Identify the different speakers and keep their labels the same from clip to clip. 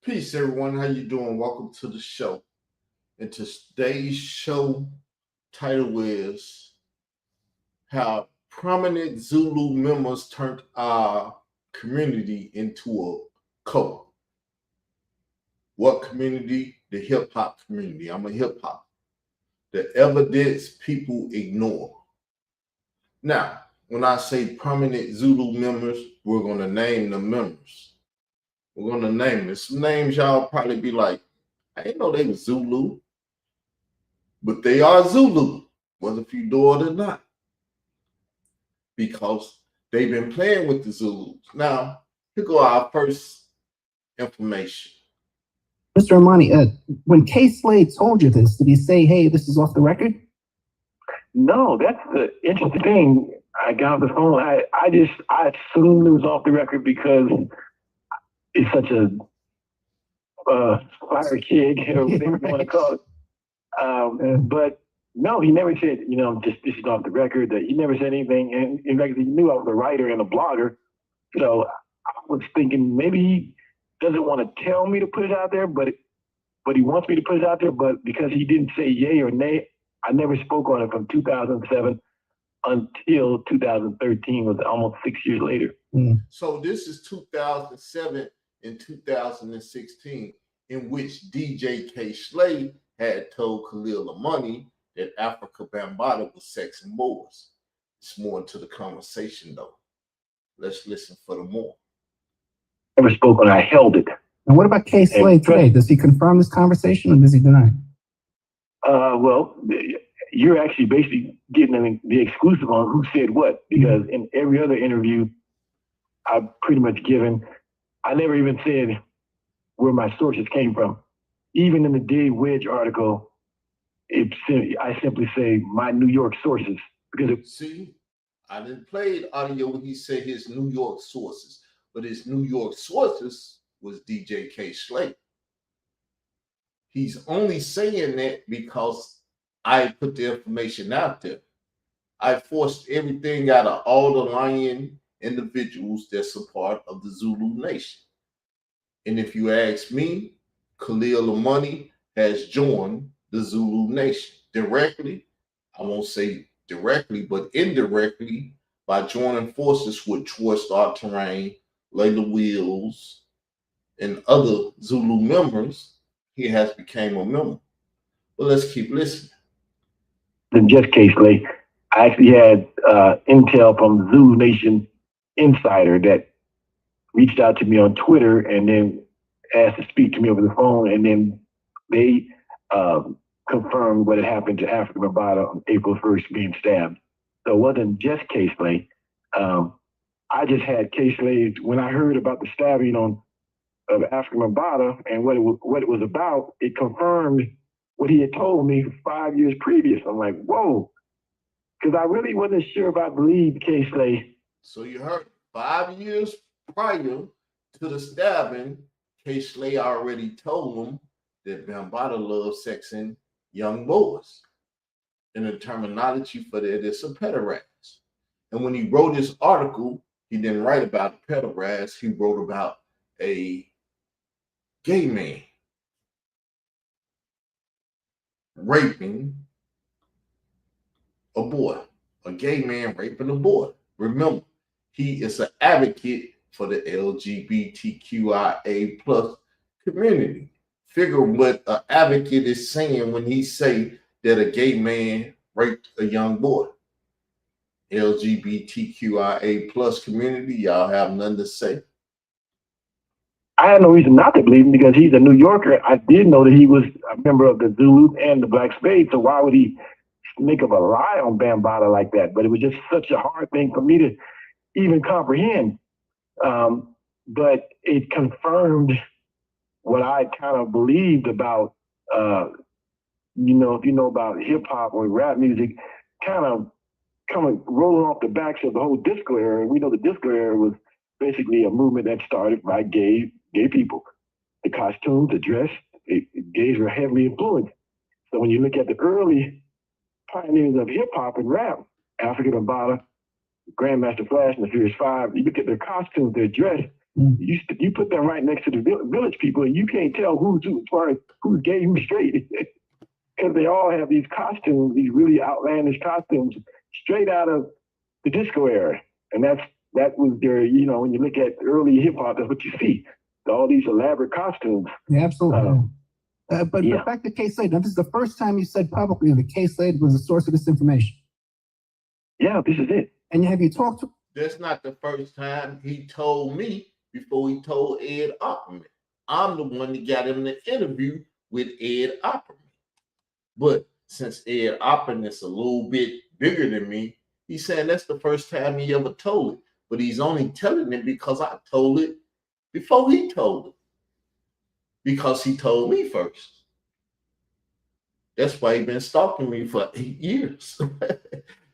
Speaker 1: Peace, everyone. How you doing? Welcome to the show. And today's show title is How Prominent Zulu Members Turned Our Community into a Cult. What community? The hip hop community. I'm a hip hop. The evidence people ignore. Now, when I say prominent Zulu members, we're going to name the members. We're going to name it. Some names y'all probably be like, I didn't know they was Zulu. But they are Zulu, whether if you do it or not, because they've been playing with the Zulus. Now, here go our first information.
Speaker 2: Mr. Armani, when K Slade told you this, did he say, hey, this is off the record?
Speaker 3: No, that's the interesting thing. I got off the phone. I assumed it was off the record because it's such a fire kid, or whatever you want to call it. But no, he never said, this is off the record. That he never said anything. And in fact, he knew I was a writer and a blogger. So I was thinking maybe he doesn't want to tell me to put it out there, but he wants me to put it out there. But because he didn't say yay or nay, I never spoke on it from 2007 until 2013, was almost 6 years later.
Speaker 1: So this is 2007 and 2016, in which DJ K Slade had told Khalil Money that Africa Bambaataa was sexing Moors. It's more into the conversation, though. Let's listen for the more.
Speaker 3: Never spoke on it. I held it.
Speaker 2: And what about K Slade today? Does he confirm this conversation or does he deny?
Speaker 3: Well, you're actually basically getting the exclusive on who said what, because in every other interview I've pretty much given, I never even said where my sources came from. Even in the Dave Wedge article, I simply say my New York sources.
Speaker 1: See, I didn't play audio when he said his New York sources, but his New York sources was DJ K Slade. He's only saying that because I put the information out there. I forced everything out of all the lying individuals that's a part of the Zulu Nation. And if you ask me, Khalil Money has joined the Zulu Nation directly. I won't say directly, but indirectly by joining forces with Troy Star Terrain, Layla Wheels, and other Zulu members. He has become a member. But let's keep listening.
Speaker 3: In just K Slade, I actually had intel from Zulu Nation Insider that reached out to me on Twitter and then asked to speak to me over the phone, and then they confirmed what had happened to Africa Bambaataa on April 1st being stabbed. So it wasn't just K Slade. I just had K Slade when I heard about the stabbing of Africa Bambaataa and what it was about. It confirmed what he had told me 5 years previous. I'm like, whoa, because I really wasn't sure if I believed K Slade.
Speaker 1: So you heard 5 years prior to the stabbing, K Slade already told him that Bambaataa loves sexing young boys. And the terminology for that is a pederast. And when he wrote his article, he didn't write about a pederast. He wrote about a gay man raping a boy. A gay man raping a boy. Remember, he is an advocate for the LGBTQIA plus community. Figure what an advocate is saying when he say that a gay man raped a young boy. LGBTQIA plus community, y'all have nothing to say.
Speaker 3: I had no reason not to believe him because he's a New Yorker. I did know that he was a member of the Zulu and the Black Spade, so why would he make up a lie on Bambaataa like that? But it was just such a hard thing for me to even comprehend. But it confirmed what I kind of believed about, if you know about hip hop or rap music, kind of rolling off the backs of the whole disco era. We know the disco era was basically a movement that started by gay people. The costumes, the dress, gays were heavily influenced. So when you look at the early pioneers of hip hop and rap, Africa Bambaataa, Grandmaster Flash, and the Furious Five, you look at their costumes, their dress, You put them right next to the village people, and you can't tell who's who as far as who's gay, who's straight, because they all have these costumes, these really outlandish costumes, straight out of the disco era, and that was their, when you look at early hip hop, that's what you see, all these elaborate costumes.
Speaker 2: Yeah, absolutely. But back to K Slade. Now, this is the first time you said publicly that K Slade was the source of this information.
Speaker 3: Yeah, this is it.
Speaker 2: And have you talked to?
Speaker 1: That's not the first time. He told me before he told Ed Opperman. I'm the one that got him the interview with Ed Opperman. But since Ed Opperman is a little bit bigger than me, he's saying that's the first time he ever told it. But he's only telling it because I told it before he told it. Because he told me first. That's why he's been stalking me for 8 years.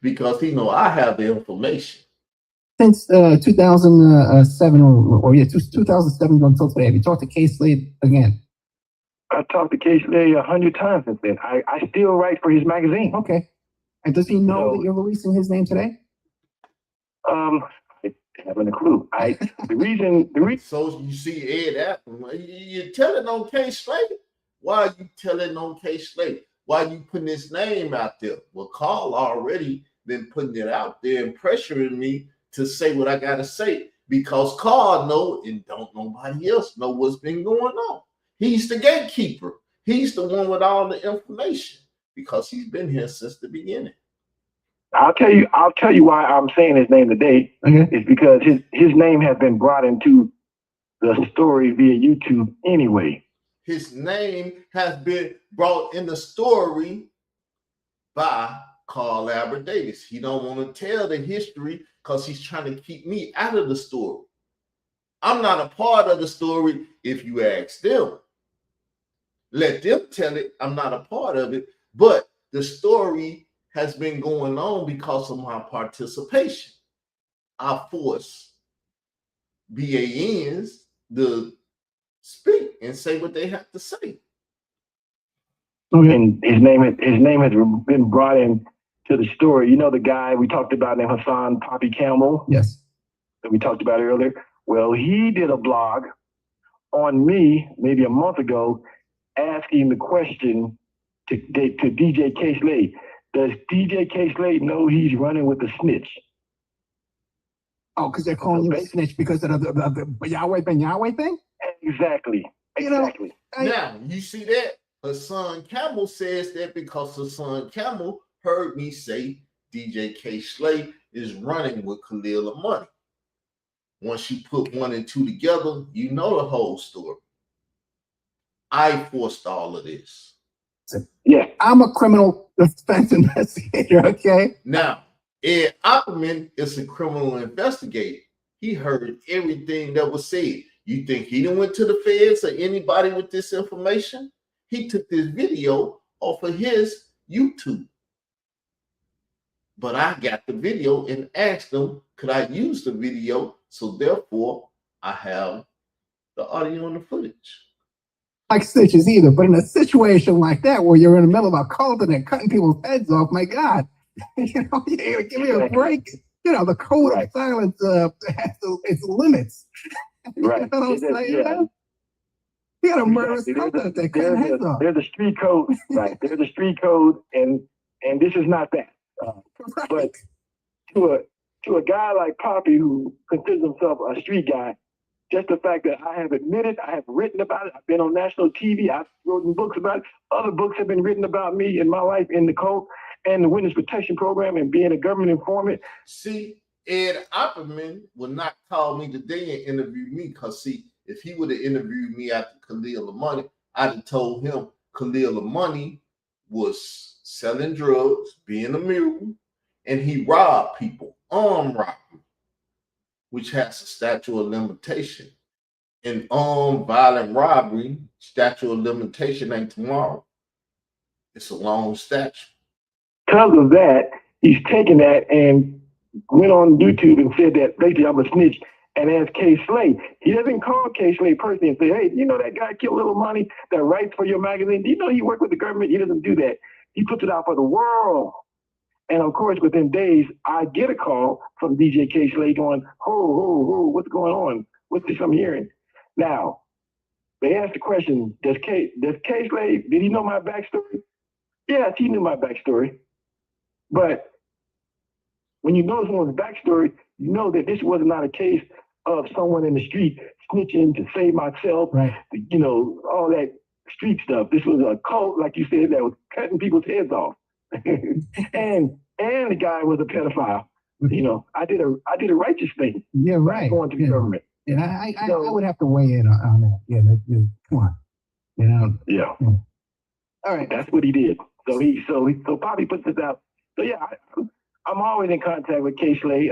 Speaker 1: Because he know I have the information.
Speaker 2: Since 2007 or 2007 until today, have you talked to K Slade again?
Speaker 3: I've talked to K Slade 100 times since then. I still write for his magazine.
Speaker 2: Okay. And does he know that you're releasing his name today?
Speaker 3: I haven't a clue. The reason.
Speaker 1: So you see Ed Opperman, you're telling on K Slade? Why are you telling on K Slade? Why are you putting his name out there? Well, Carl already been putting it out there and pressuring me to say what I gotta say, because Carl know and don't nobody else know what's been going on. He's the gatekeeper. He's the one with all the information because he's been here since the beginning.
Speaker 3: I'll tell you why I'm saying his name today. It's because his name has been brought into the story via YouTube anyway.
Speaker 1: His name has been brought in the story by Carl Albert Davis. He don't want to tell the history because he's trying to keep me out of the story. I'm not a part of the story if you ask them. Let them tell it. I'm not a part of it. But the story has been going on because of my participation. I force BANs to speak and say what they have to say.
Speaker 3: And his name has been brought in to the story. You know the guy we talked about named Hassan Poppy Campbell?
Speaker 2: Yes.
Speaker 3: That we talked about earlier. Well, he did a blog on me maybe a month ago asking the question to DJ K Slade. Does DJ K Slade know he's running with the snitch?
Speaker 2: Oh, because they're calling you a snitch because of the Yahweh Ben Yahweh thing?
Speaker 3: Exactly.
Speaker 1: Now, you see that? Hassan Campbell says that because Hassan Campbell heard me say DJ K Slade is running with Khalil Money. Once you put 1 and 2 together, you know the whole story. I forced all of this.
Speaker 2: Yeah, I'm a criminal defense investigator, okay?
Speaker 1: Now, Ed Opperman is a criminal investigator. He heard everything that was said. You think he done went to the feds or anybody with this information? He took this video off of his YouTube. But I got the video and asked him, could I use the video? So therefore, I have the audio and the footage.
Speaker 2: Like snitches either, but in a situation like that where you're in the middle of a cult and they're cutting people's heads off, my God, give me a break. The code of silence has its limits.
Speaker 3: Right.
Speaker 2: You know what I'm saying? You got to murder something that cutting heads off.
Speaker 3: There's a street code, right? There's a street code, and this is not that.
Speaker 2: Right.
Speaker 3: But to a guy like Poppy, who considers himself a street guy, just the fact that I have admitted, I have written about it, I've been on national TV, I've written books about it, other books have been written about me and my life in the cult and the Witness Protection Program and being a government informant.
Speaker 1: See, Ed Opperman will not call me today and interview me because, see, if he would have interviewed me after Khalil Money, I'd have told him Khalil Money was selling drugs, being a mule, and he robbed people, armed robbery, which has a statute of limitation. And armed violent robbery, statute of limitation ain't tomorrow. It's a long statute.
Speaker 3: Because of that, he's taken that and went on YouTube and said that basically I'm a snitch and asked K Slade. He doesn't call K Slade personally and say, hey, you know that guy killed Little Money that writes for your magazine? Do you know he worked with the government? He doesn't do that. He puts it out for the world. And of course, within days, I get a call from DJ K Slade going, ho, what's going on? what's this I'm hearing? Now, they asked the question, does K-Slade, did he know my backstory? Yes, he knew my backstory. But when you know someone's backstory, you know that this was not a case of someone in the street snitching to save myself,
Speaker 2: right.
Speaker 3: You know, all that street stuff. This was a cult, like you said, that was cutting people's heads off. and the guy was a pedophile. You know, I did a righteous thing.
Speaker 2: Yeah, right.
Speaker 3: Going to the government.
Speaker 2: Yeah, I would have to weigh in on that. Yeah, come on. You know.
Speaker 3: Yeah.
Speaker 2: All right.
Speaker 3: That's what he did. So Poppy puts this out. So yeah, I'm always in contact with K-Slade.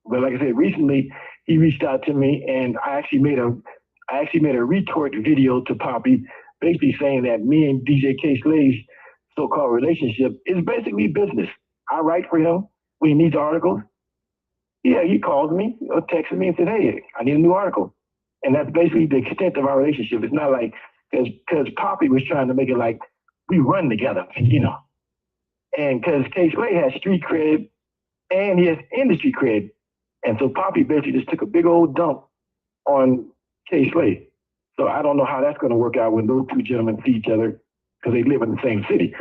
Speaker 3: But like I said, recently he reached out to me, and I actually made a retort video to Poppy, basically saying that me and DJ K-Slade's so-called relationship is basically business. I write for him when he needs articles. Yeah, he calls me or texts me and says, "Hey, I need a new article," and that's basically the extent of our relationship. It's not like because Poppy was trying to make it like we run together, you know, and because K-Slade has street cred and he has industry cred. And so Poppy basically just took a big old dump on K-Slade. So I don't know how that's going to work out when those two gentlemen see each other because they live in the same city.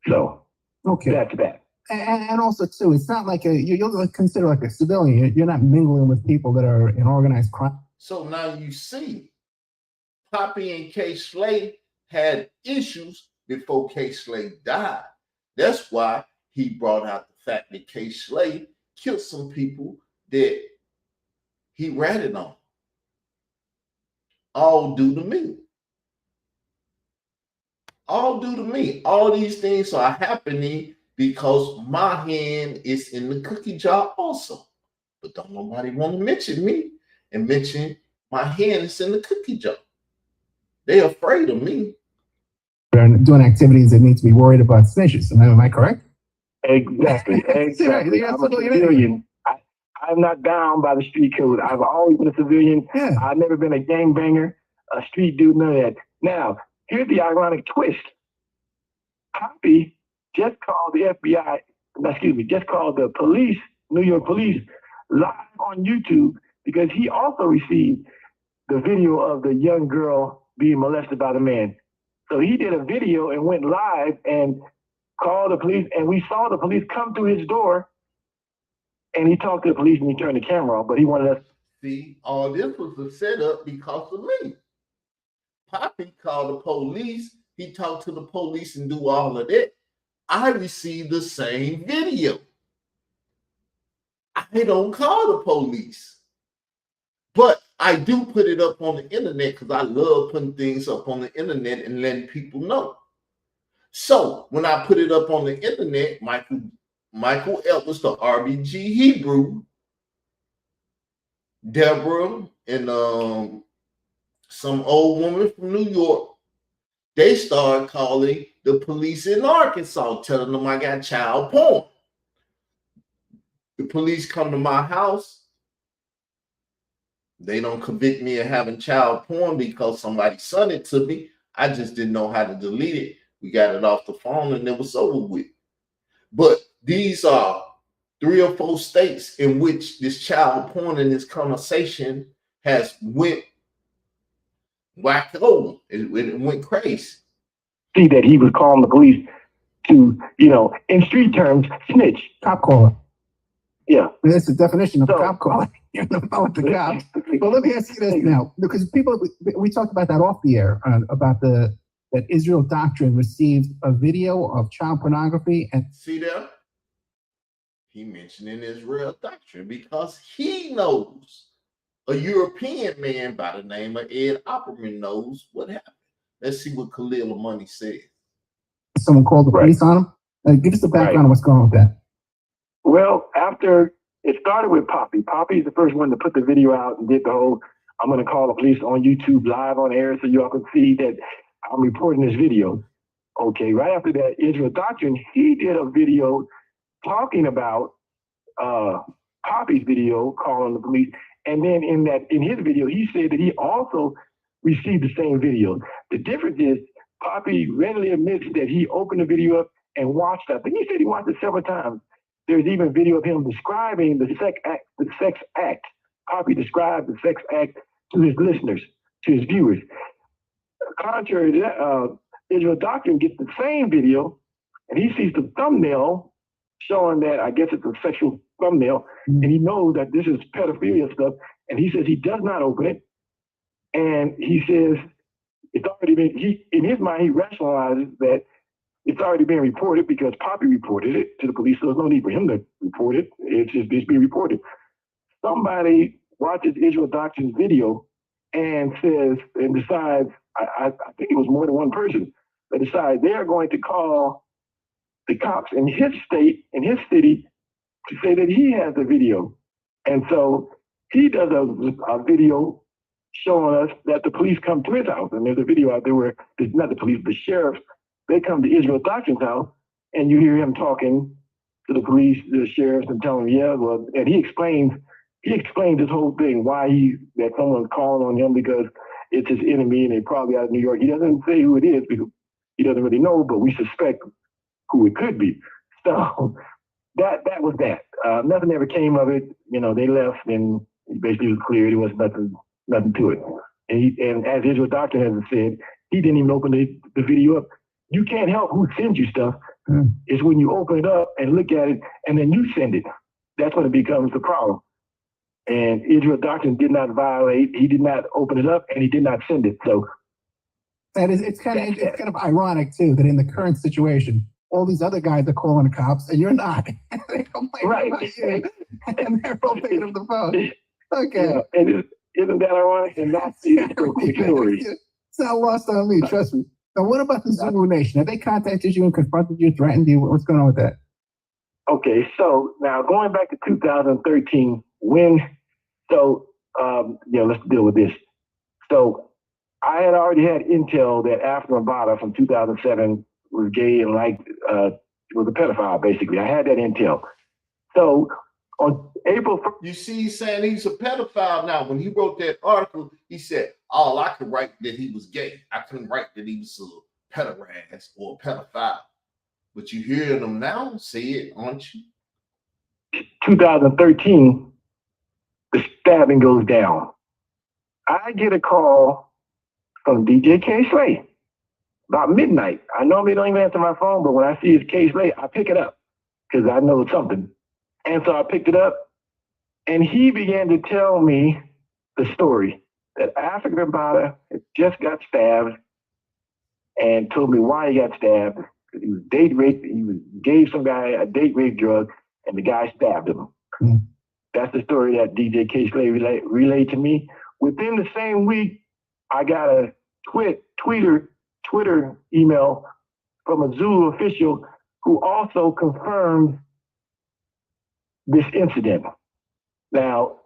Speaker 3: So
Speaker 2: okay,
Speaker 3: that's that.
Speaker 2: And also too, it's not like you'll consider like a civilian. You're not mingling with people that are in organized crime.
Speaker 1: So now you see, Poppy and K-Slade had issues before K-Slade died. That's why he brought out the fact that K-Slade killed some people that he ratted on. All due to me. All due to me. All these things are happening because my hand is in the cookie jar also. But don't nobody want to mention me and mention my hand is in the cookie jar. They're afraid of me.
Speaker 2: They're doing activities that need to be worried about snitches. Am I correct?
Speaker 3: Exactly. Exactly. I'm a civilian. I'm not bound by the street code. I've always been a civilian.
Speaker 2: Yeah.
Speaker 3: I've never been a gangbanger, a street dude, none of that. Now, here's the ironic twist. Poppy just called the FBI, just called the police, New York police, live on YouTube because he also received the video of the young girl being molested by the man. So he did a video and went live and called the police, and we saw the police come through his door, and he talked to the police and he turned the camera off, but he wanted us.
Speaker 1: See, all this was a setup because of me. Poppy called the police. He talked to the police and do all of that. I received the same video. I don't call the police. But I do put it up on the internet because I love putting things up on the internet and letting people know. So when I put it up on the internet, Michael Ellis, the RBG Hebrew, Deborah, and some old woman from New York, they started calling the police in Arkansas, telling them I got child porn. The police come to my house. They don't convict me of having child porn because somebody sent it to me. I just didn't know how to delete it. We got it off the phone and it was over with. But these are 3 or 4 states in which this child porn and this conversation has went wacko. It went crazy.
Speaker 3: See that he was calling the police to, in street terms, snitch.
Speaker 2: Cop caller.
Speaker 3: Yeah.
Speaker 2: That's the definition of cop calling. You're on the phone with the cops. Well, let me ask you this now, because we talked about that off the air, about that Israel Doctrine received a video of child pornography. And
Speaker 1: see there? He mentioned in Israel Doctrine because he knows a European man by the name of Ed Opperman knows what happened. Let's see what Khalil Money said.
Speaker 2: Someone called the police on him? Give us the background of what's going on with that.
Speaker 3: Well, after it started with Poppy. Poppy's the first one to put the video out and did the whole, I'm going to call the police on YouTube live on air so y'all can see that I'm reporting this video. Okay, right after that, Israel Doctrine, he did a video talking about Poppy's video calling the police. And then in his video, he said that he also received the same video. The difference is Poppy readily admits that he opened the video up and watched it. I think he said he watched it several times. There's even video of him describing the sex act. Poppy described the sex act to his listeners, to his viewers. Contrary to that, Israel Doctrine gets the same video, and he sees the thumbnail showing that I guess it's a sexual thumbnail, and he knows that this is pedophilia stuff, and he says he does not open it, and he says it's already been. In his mind, he rationalizes that it's already been reported because Poppy reported it to the police, so there's no need for him to report it. It's being reported. Somebody watches Israel Doctrine's video and says and decides. I think it was more than one person that decided they are going to call the cops in his state, in his city, to say that he has the video. And so he does a video showing us that the police come to his house. And there's a video out there where, not the police, the sheriffs, they come to Israel Doctrine's house, and you hear him talking to the police, the sheriffs, and telling them, yeah, well, and he explains this whole thing, why that someone's calling on him because it's his enemy and they're probably out of New York. He doesn't say who it is because he doesn't really know, but we suspect who it could be. So that was that. Nothing ever came of it. You know, they left and basically it was clear there was nothing to it. And as Israel Doctrine has said, he didn't even open the video up. You can't help who sends you stuff. It's when you open it up and look at it and then you send it. That's when it becomes the problem. And Israel Doctrine did not violate. He did not open it up, and he did not send it. So
Speaker 2: that is, it's kind of ironic too that in the current situation, all these other guys are calling the cops, and you're not. They complain
Speaker 3: right,
Speaker 2: about you, and they're all picking up the phone. Okay,
Speaker 3: yeah. And isn't that ironic? And that's the quick story.
Speaker 2: It's not lost on me. Trust me. Now, what about the Zulu Nation? Have they contacted you and confronted you, threatened you? What's going on with that?
Speaker 3: Okay, so now going back to 2013, let's deal with this. So I had already had intel that African Bambaataa from 2007 was gay and was a pedophile, basically. I had that intel. So on April 1st.
Speaker 1: You see, he's saying he's a pedophile now. When he wrote that article, he said, oh, I could write that he was gay. I couldn't write that he was a pederast or a pedophile. But you hear them now say it, aren't you?
Speaker 3: 2013, the stabbing goes down. I get a call from DJ K. Slay about midnight. I normally don't even answer my phone, but when I see it's K. Slay, I pick it up because I know it's something. And so I picked it up, and he began to tell me the story that African Bambaataa had just got stabbed and told me why he got stabbed. He was date raped. Gave some guy a date rape drug, and the guy stabbed him. Mm-hmm. That's the story that DJ K. Slay relayed to me. Within the same week, I got a Twitter email from a Zulu official who also confirmed this incident. Now,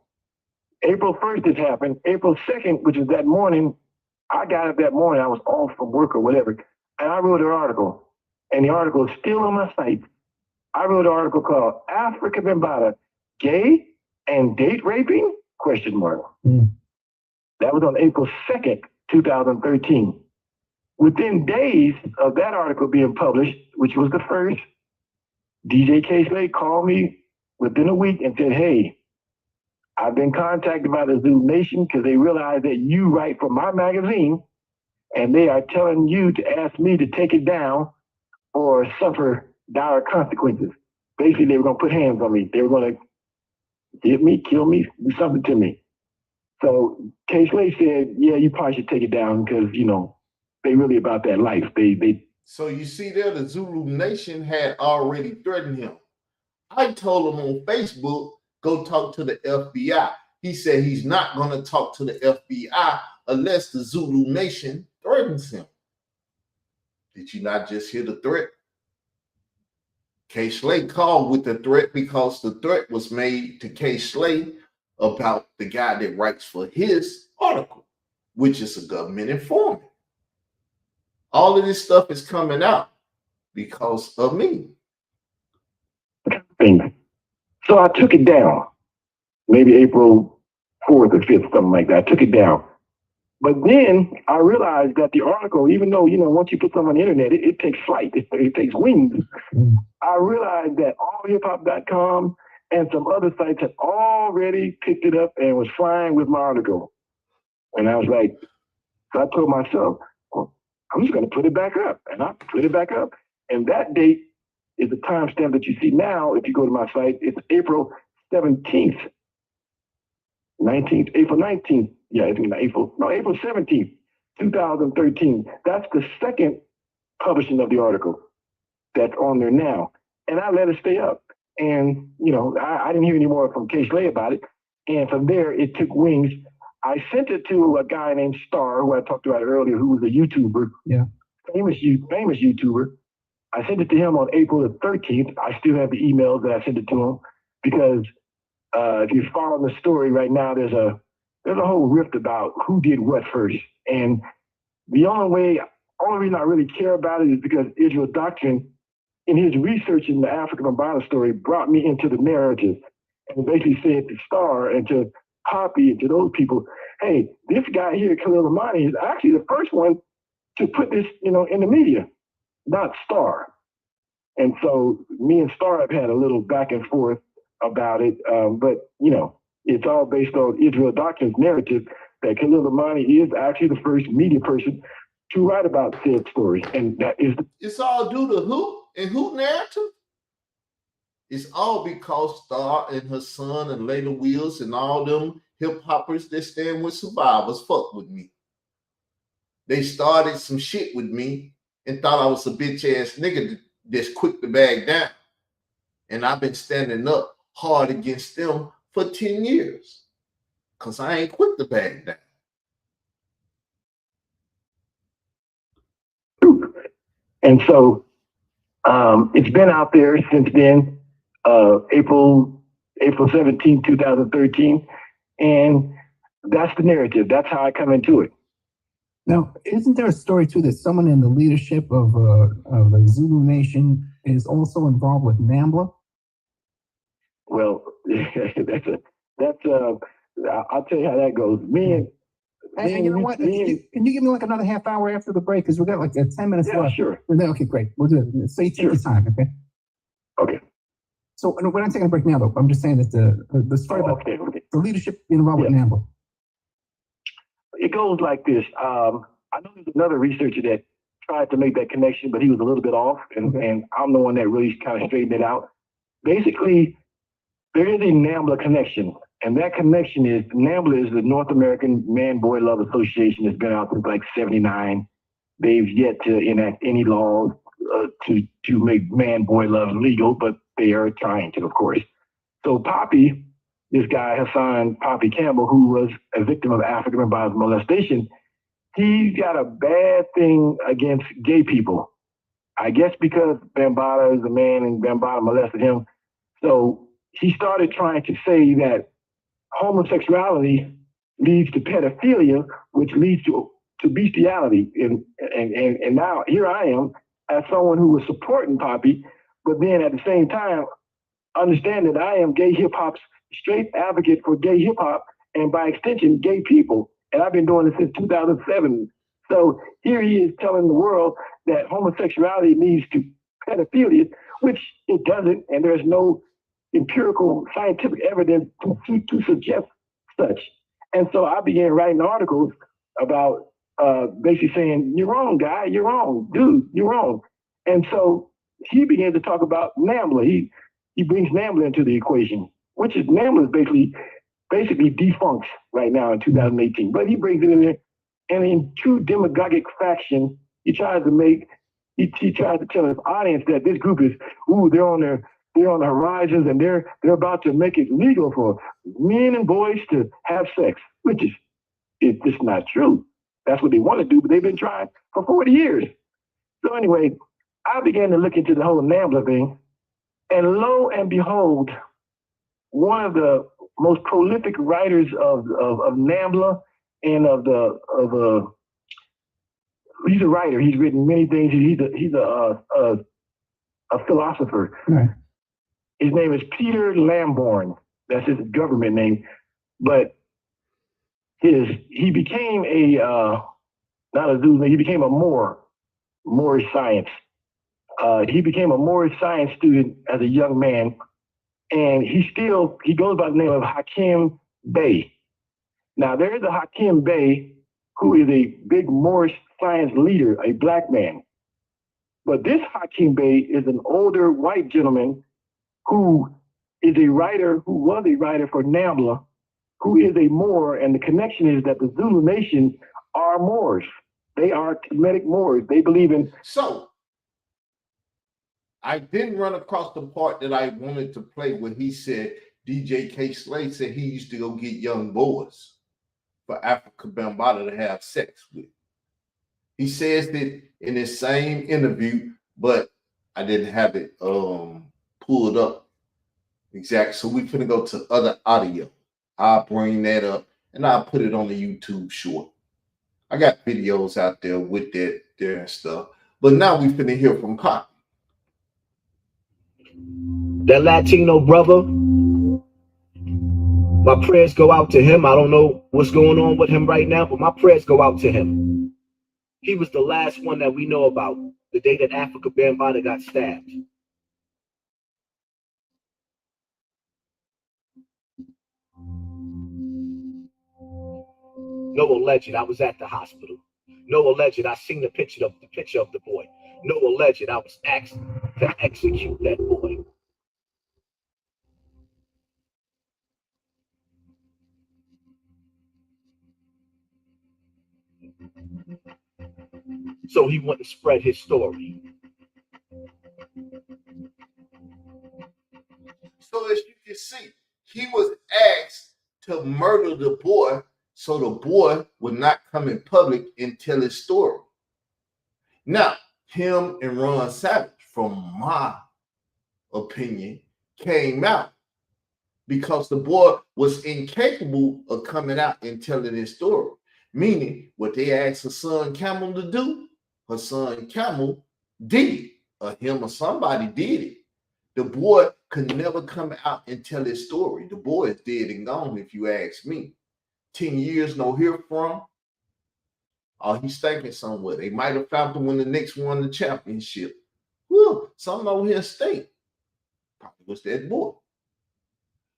Speaker 3: April 1st this happened. April 2nd, which was that morning, I got up that morning. I was off from work or whatever, and I wrote an article. And the article is still on my site. I wrote an article called African Bambaataa, Gay and Date Raping? ? That was on April 2nd, 2013. Within days of that article being published, which was the first, DJ K. Slay called me within a week and said, hey, I've been contacted by the Zulu Nation because they realize that you write for my magazine and they are telling you to ask me to take it down or suffer dire consequences. Basically, they were going to put hands on me. They were going to hit me, kill me, do something to me. So K. Slay said, yeah, you probably should take it down because, they really about that life.
Speaker 1: So you see there, the Zulu Nation had already threatened him. I told him on Facebook, go talk to the FBI. He said he's not going to talk to the FBI unless the Zulu Nation threatens him. Did you not just hear the threat? K. Slay called with the threat because the threat was made to K. Slay about the guy that writes for his article, which is a government informant. All of this stuff is coming out because of me.
Speaker 3: So I took it down, maybe April 4th or 5th, something like that. I took it down. But then I realized that the article, even though, once you put something on the internet, it takes flight, it takes wings. I realized that allhiphop.com and some other sites had already picked it up and was flying with my article. And I was like, so I told myself, well, I'm just going to put it back up. And I put it back up. And that date is the timestamp that you see now. If you go to my site, it's April 17th, 19th, April 19th. Yeah, I think April 17th, 2013. That's the second publishing of the article that's on there now. And I let it stay up. And, you know, I didn't hear any more from Case Lay about it. And from there, it took wings. I sent it to a guy named Star, who I talked about earlier, who was a YouTuber, famous YouTuber. I sent it to him on April the 13th. I still have the emails that I sent it to him because if you're following the story right now, there's a whole rift about who did what first. And the only reason I really care about it is because Israel Doctrine, in his research in the African Bible story, brought me into the narrative and basically said to Star and to Poppy and to those people, hey, this guy here, Khalil Amani, is actually the first one to put this, you know, in the media, not Star. And so me and Star have had a little back and forth about it, but, you know, it's all based on Israel Doctrine's narrative that Khalil Amani is actually the first media person to write about said story. And that is...
Speaker 1: It's all due to who and who narrative? It's all because Star and her son and Layla Wills and all them hip hoppers that stand with survivors fuck with me. They started some shit with me and thought I was a bitch ass nigga that's quick to bag down. And I've been standing up hard against them for 10 years because I ain't quick to bag down.
Speaker 3: And so it's been out there since then, April 17, 2013. And that's the narrative. That's how I come into it.
Speaker 2: Now, isn't there a story too that someone in the leadership of the Zulu Nation is also involved with NAMBLA?
Speaker 3: Well, I'll tell you how that goes.
Speaker 2: And you know what? Can you give me like another half hour after the break? Because we've got like 10 minutes left.
Speaker 3: Sure.
Speaker 2: Okay, great. We'll do it. So you take your time, okay?
Speaker 3: Okay.
Speaker 2: So we're not taking a break now, though. I'm just saying that the story about the leadership involved with NAMBLA.
Speaker 3: It goes like this. I know there's another researcher that tried to make that connection, but he was a little bit off, and I'm the one that really kind of straightened it out. Basically, there is a NAMBLA connection, and that connection is NAMBLA is the North American Man-Boy Love Association. That's been out since like '79. They've yet to enact any laws to make man-boy love legal, but they are trying to, of course. So Poppy, this guy Hassan Poppy Campbell, who was a victim of African American molestation, he's got a bad thing against gay people. I guess because Bambaataa is a man and Bambaataa molested him. So he started trying to say that homosexuality leads to pedophilia, which leads to bestiality. And now here I am as someone who was supporting Poppy, but then at the same time, understand that I am gay hip hop's straight advocate for gay hip hop and by extension, gay people. And I've been doing this since 2007. So here he is telling the world that homosexuality leads to pedophilia, which it doesn't, and there's no empirical scientific evidence to suggest such. And so I began writing articles about basically saying, you're wrong, guy, you're wrong, dude, you're wrong. And so he began to talk about NAMBLA. He brings NAMBLA into the equation, which is NAMBLA is basically defunct right now in 2018. But he brings it in there, and in true demagogic fashion, he tries to tell his audience that this group is, they're on the horizons, and they're about to make it legal for men and boys to have sex, which is it's just not true. That's what they want to do, but they've been trying for 40 years. So anyway, I began to look into the whole NAMBLA thing, and lo and behold, one of the most prolific writers of NAMBLA and he's a writer. He's written many things. He's a philosopher.
Speaker 2: Right.
Speaker 3: His name is Peter Lamborn. That's his government name. But he became not a Zulu, he became a Moorish science. He became a Moorish science student as a young man, and he goes by the name of Hakim Bey. Now, there is a Hakim Bey who is a big Moorish science leader, a black man. But this Hakim Bey is an older white gentleman who is a writer, who was a writer for NAMBLA, who is a Moor, and the connection is that the Zulu nation are Moors. They are Kemetic Moors. They believe in.
Speaker 1: So I didn't run across the part that I wanted to play where he said DJ K. Slade said he used to go get young boys for Africa Bambaataa to have sex with. He says that in his same interview, but I didn't have it pulled up exact. So we're gonna go to other audio. I'll bring that up and I'll put it on the YouTube short. I got videos out there with that there and stuff. But now we finna hear from Pop.
Speaker 4: That Latino brother, my prayers go out to him. I don't know what's going on with him right now, but my prayers go out to him. He was the last one that we know about the day that Africa Bambaataa got stabbed. No alleged, I was at the hospital. No alleged, I seen the picture of the boy. No alleged, I was asked to execute that boy. So he wouldn't spread his story.
Speaker 1: So as you can see, he was asked to murder the boy so the boy would not come in public and tell his story. Now, him and Ron Savage, from my opinion, came out because the boy was incapable of coming out and telling his story. Meaning, what they asked her son Camel to do, her son Camel did it, or him or somebody did it. The boy could never come out and tell his story. The boy is dead and gone, if you ask me. 10 years no hear from. Oh, he's stinking somewhere. They might have found him when the Knicks won the championship. Whew, something over here stink. Probably was that boy.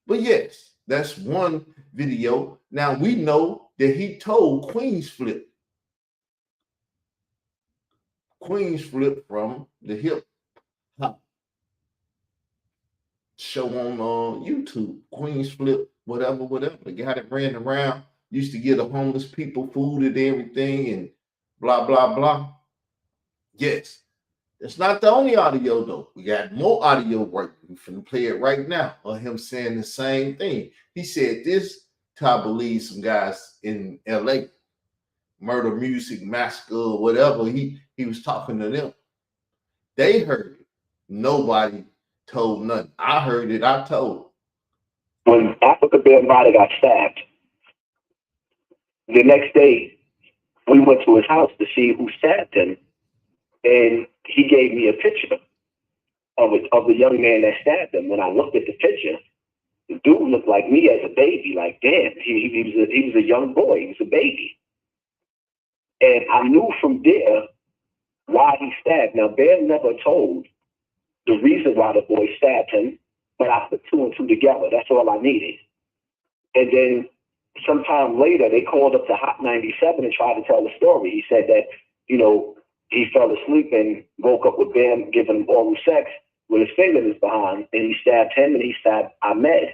Speaker 1: But yes, that's one video. Now we know that he told Queen's Flip from the hip hop show on YouTube. Queen's Flip, whatever. The guy that ran around used to give the homeless people food and everything and blah, blah, blah. Yes. It's not the only audio, though. We got more audio work. We're finna play it right now of him saying the same thing. He said this to, I believe, some guys in LA, Murder Music Massacre or whatever. He was talking to them. They heard it. Nobody told nothing. I heard it. I told.
Speaker 3: When Africa Bambaataa got stabbed, the next day we went to his house to see who stabbed him, and he gave me a picture of the young man that stabbed him. When I looked at the picture, the dude looked like me as a baby. Like, damn, he was a young boy. He was a baby. And I knew from there why he stabbed. Now, Bear never told the reason why the boy stabbed him, but I put two and two together. That's all I needed. And then sometime later, they called up to Hot 97 and tried to tell the story. He said that, he fell asleep and woke up with Bam giving him oral sex with his fingers behind, and he stabbed him and he stabbed Ahmed.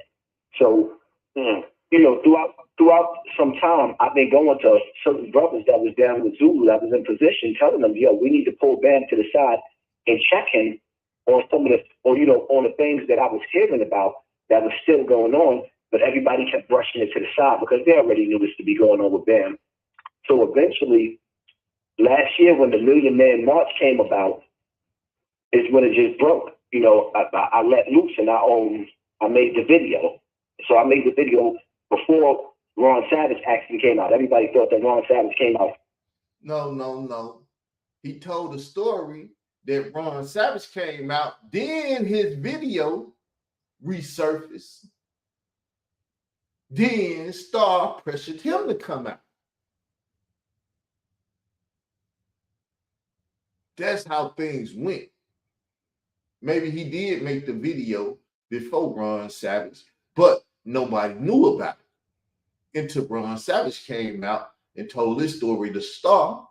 Speaker 3: So, throughout some time, I've been going to certain brothers that was down with Zulu that was in position, telling them, yo, we need to pull Bam to the side and check him on some of the, on the things that I was hearing about that was still going on, but everybody kept brushing it to the side because they already knew this to be going on with Bam. So eventually, last year when the Million Man March came about, is when it just broke. I let loose and I made the video. So I made the video before Ron Savage actually came out. Everybody thought that Ron Savage came out.
Speaker 1: No. He told a story that Ron Savage came out, then his video resurfaced. Then Star pressured him to come out. That's how things went. Maybe he did make the video before Ron Savage, but nobody knew about it. until Ron Savage came out and told this story to Star.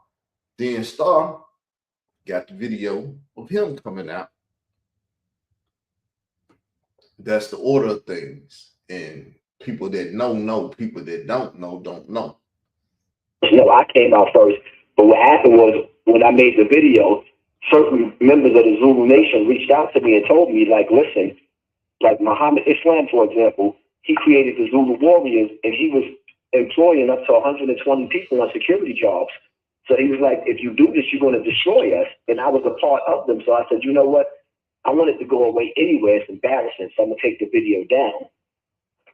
Speaker 1: Then Star got the video of him coming out. That's the order of things. And people that know, people that don't know.
Speaker 4: No, I came out first. But what happened was when I made the video, certain members of the Zulu Nation reached out to me and told me, like, listen, like Muhammad Islam, for example, he created the Zulu Warriors and he was employing up to 120 people on security jobs. So he was like, if you do this, you're going to destroy us. And I was a part of them. So I said, you know what? I want it to go away anyway. It's embarrassing. So I'm going to take the video down.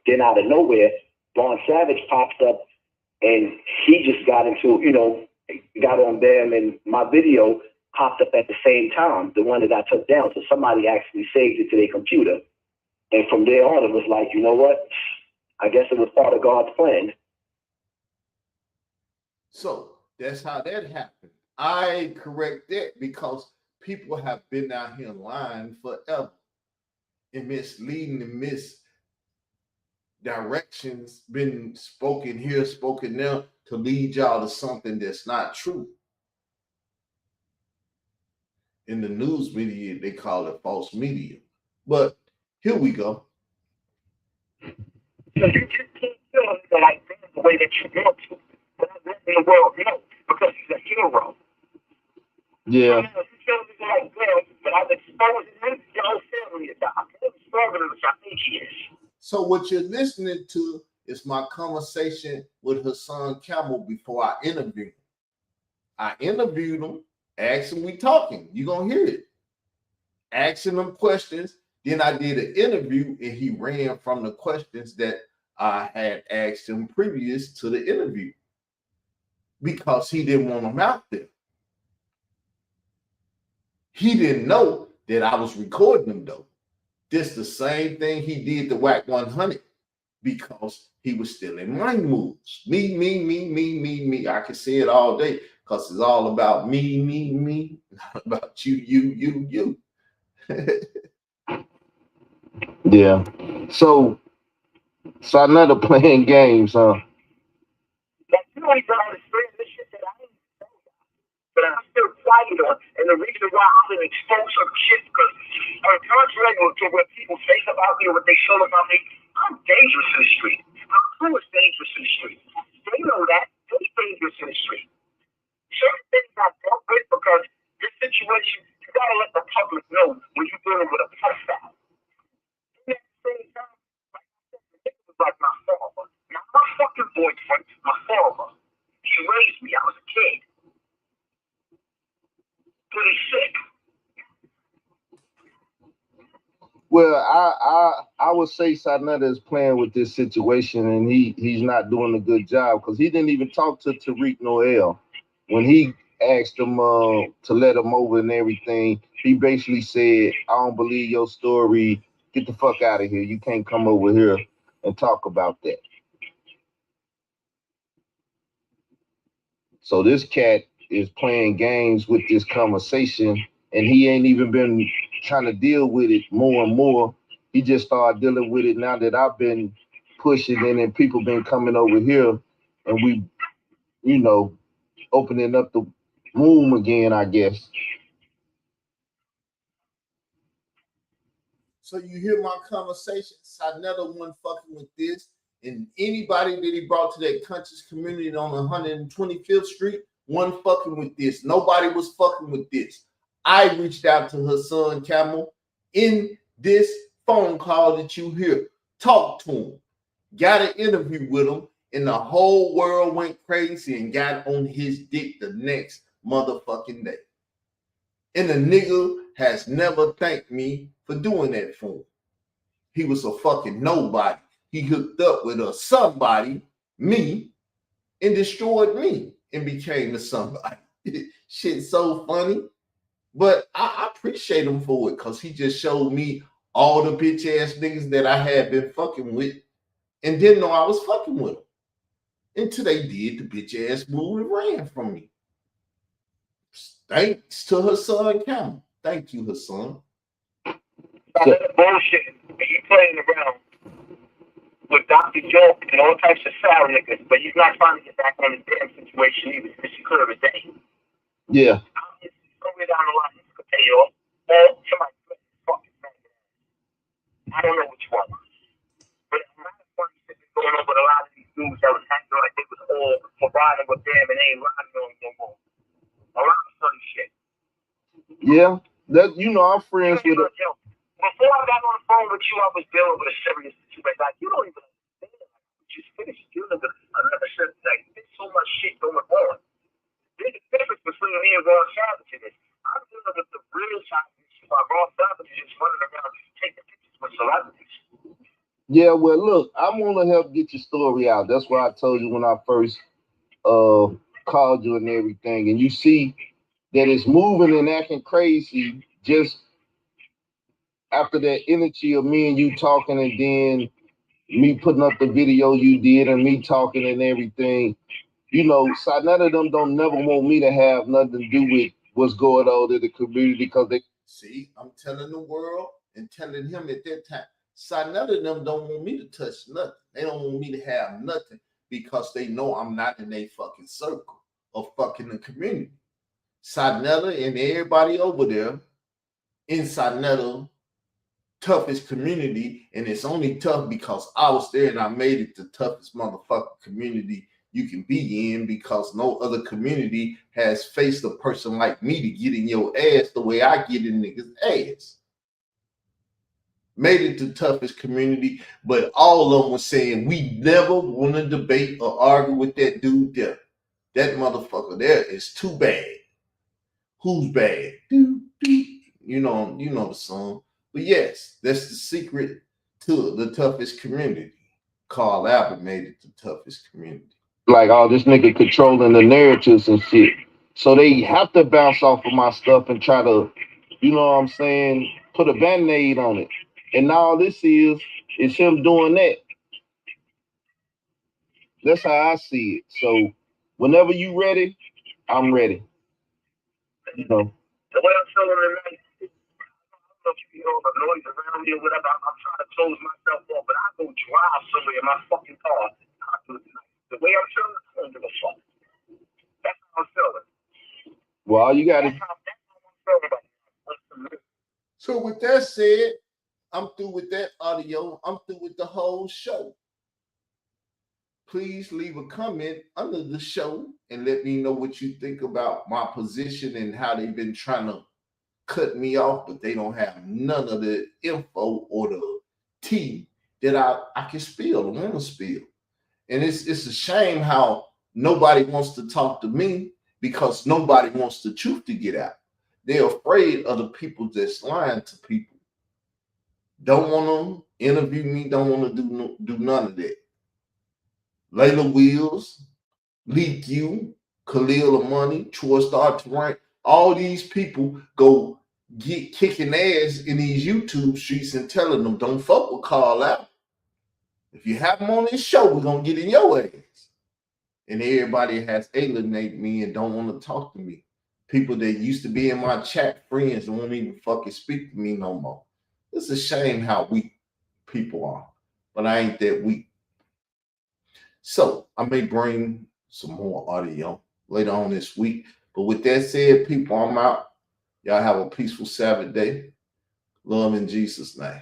Speaker 4: Then out of nowhere, Ron Savage pops up and he just got into, got on them, and my video popped up at the same time, the one that I took down. So somebody actually saved it to their computer. And from there on, it was like, you know what? I guess it was part of God's plan.
Speaker 1: So that's how that happened. I correct that because people have been out here lying forever and misleading and misdirections, been spoken here, spoken there to lead y'all to something that's not true. In the news media, they call it false media. But here we go.
Speaker 3: So you just can't feel him like the way that you want to. But I'm letting the world know because he's a hero.
Speaker 4: Yeah.
Speaker 3: You feel me like that, but I'm exposing him to your whole family to die. I'm stronger than what I think he is.
Speaker 1: So what you're listening to is my conversation with Hassan Camel before I interviewed him. I interviewed him, asked him, we talking. You're going to hear it. Asking him questions. Then I did an interview and he ran from the questions that I had asked him previous to the interview because he didn't want them out there. He didn't know that I was recording them though. This the same thing he did to Whack 100 because he was still in mind moves. Me. I can say it all day because it's all about me, not about you.
Speaker 4: Yeah. So another playing games, huh?
Speaker 3: Like, you ain't got to explain this shit that I ain't know. But I'm still fighting on. And the reason why I'm going to expose some shit because I'm contrary to what people say about me or what they show about me, I'm dangerous in the street. My crew is dangerous in the street. They know that. They're dangerous in the street. Certain things I dealt with because this situation, you got to let the public know when you're dealing with a pedophile. At the same time, like I said, the nigga was like my father. Not my fucking boyfriend, my father. He raised me. I was a kid. Pretty sick.
Speaker 4: Well, I would say Sarnetta is playing with this situation, and he's not doing a good job because he didn't even talk to Tariq Noel when he asked him to let him over and everything. He basically said, "I don't believe your story. Get the fuck out of here. You can't come over here and talk about that." So this cat is playing games with this conversation, and he ain't even been trying to deal with it more and more. He just started dealing with it now that I've been pushing, and then people been coming over here, and we, opening up the room again, I guess.
Speaker 1: So you hear my conversation. Sarnetta wasn't fucking with this. And anybody that he brought to that conscious community on 125th Street wasn't fucking with this. Nobody was fucking with this. I reached out to Hassan Camel in this phone call that you hear. Talk to him. Got an interview with him. And the whole world went crazy and got on his dick the next motherfucking day. And the nigga has never thanked me for doing that for him. He was a fucking nobody. He hooked up with a somebody, me, and destroyed me and became a somebody. Shit's so funny. But I appreciate him for it because he just showed me all the bitch ass niggas that I had been fucking with and didn't know I was fucking with them. Until they did the bitch ass move and ran from me. Thanks to Hassan Camel. Thank you, Hassan.
Speaker 3: Bullshit. You playing around.
Speaker 4: with Dr. Joe and all types of foul niggas, but he's not trying to get back on his damn situation either. This is clear as day.
Speaker 1: Yeah.
Speaker 4: Somewhere down the line, this could pay off. Or somebody fucking I don't know which one. But a lot of funny shit is going on with a lot of these dudes that was acting like they was all for riding with them and they ain't riding on no more. A lot of funny shit.
Speaker 1: Yeah. That I'm friends with it.
Speaker 4: Before I got on the phone with you, I was dealing with a serious situation. Like, you don't even understand. Like, you just finished dealing with another shit. Like, there's so much shit going on. There's a difference between me and Ron Savage in this. I'm dealing with the real side of this shit. While Ron Savage is just running around taking pictures with celebrities.
Speaker 1: Yeah, well, look, I want to help get your story out. That's why I told you when I first called you and everything. And you see that it's moving and acting crazy just after that energy of me and you talking, and then me putting up the video you did and me talking and everything. So none of them don't never want me to have nothing to do with what's going on in the community, because they see, I'm telling the world and telling him at that time. So none of them don't want me to touch nothing. They don't want me to have nothing because they know I'm not in a fucking circle of fucking the community. Sarnetta and everybody over there in Sarnetta toughest community, and it's only tough because I was there and I made it the toughest motherfucking community you can be in, because no other community has faced a person like me to get in your ass the way I get in niggas' ass. Made it the toughest community, but all of them were saying we never want to debate or argue with that dude there. That motherfucker there is too bad. Who's bad? You know the song. But yes, that's the secret to the toughest community. Carl Albert made it the toughest community. Like all this nigga controlling the narratives and shit. So they have to bounce off of my stuff and try to, you know what I'm saying, put a band-aid on it. And all this is him doing that. That's how I see it. So whenever you ready, I'm ready. You know.
Speaker 4: The way I'm feeling tonight, I don't know if you hear all the noise around me or whatever. I'm trying to close myself off, but I go drive somewhere in my fucking car. The way I'm feeling, I don't give a fuck. That's how I'm feeling.
Speaker 1: Well, you got to. So with that said, I'm through with that audio. I'm through with the whole show. Please leave a comment under the show and let me know what you think about my position and how they've been trying to cut me off, but they don't have none of the info or the tea that I can spill or want to spill. And it's a shame how nobody wants to talk to me, because nobody wants the truth to get out. They're afraid of the people that's lying to people. Don't want to interview me, don't want to do none of that. Layla Wheels, Leak You, Khalil Money, Troy Star Terrain, all these people go get kicking ass in these YouTube streets and telling them, don't fuck with Carl out. If you have him on this show, we're going to get in your ass. And everybody has alienated me and don't want to talk to me. People that used to be in my chat, friends, won't even fucking speak to me no more. It's a shame how weak people are, but I ain't that weak. So I may bring some more audio later on this week. But with that said, people, I'm out. Y'all have a peaceful Sabbath day. Love in Jesus' name.